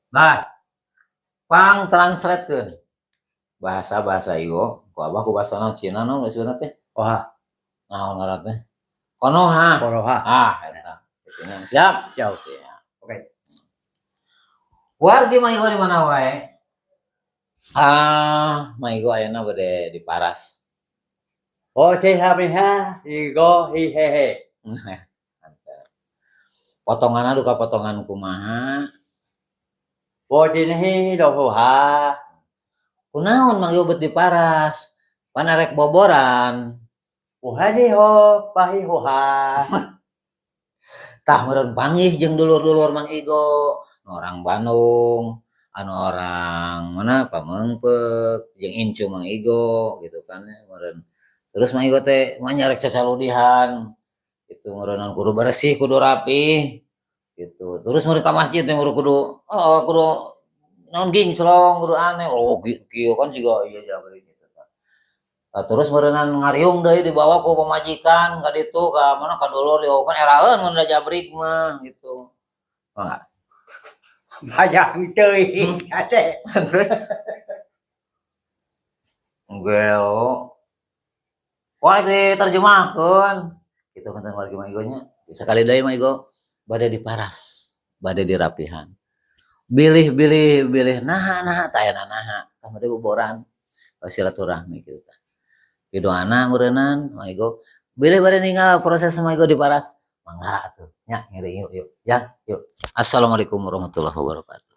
Nah, pang translatekeun bahasa ieu ku abah ku bahasa naon Cina naon sebenarnya teh. Wah, Naon ngaran teh? Konoha. Konoha. Eta. Siap? Siap. Oke. Wargi maigo di mana wae? Maigo ayeuna bade di Paras. Oh, ceha higo hihehe. Potonganna duka potongan kumaha? Oh, cinihi dohoha. Kunaon maigo bet di Paras? Panarek boboran. Uhani ho, pahi hoha. Tah meureun panggih jeung dulur-dulur Mang Igo, orang Bandung, anu orang mana Pameungpeuk, jeung incu Mang Igo gitu kan ya meureun. Terus Mang Igo teh manyarek cacaludihan, gitu meureun kudu bersih, kudu rapi, gitu. Terus meureun ka masjid teh kudu naon ginclong, kudu aneh. Oh kieu kan siga ieu jabari gitu. Nah, terus meureunan ngariung deui dibawa ku pamajikan ka ditu ka mana ka dulur yo kan eraeun mun da jabrik mah gitu. Enggak. Banyak teuing ate. Enggel. Wah diterjemahkeun. Kitu kan wargi mah igonya. Sakali deui mah igo bade di Paras, bade di Rapihan. Bilih naha tayana naha. Kamari boboran silaturahmi gitu tah. Pidoana meureunnan mah igo bilih bade ninggal proses mah igo di Paras. Mangga atuh nya ngiri yuk. Ya, yuk. Assalamualaikum warahmatullahi wabarakatuh.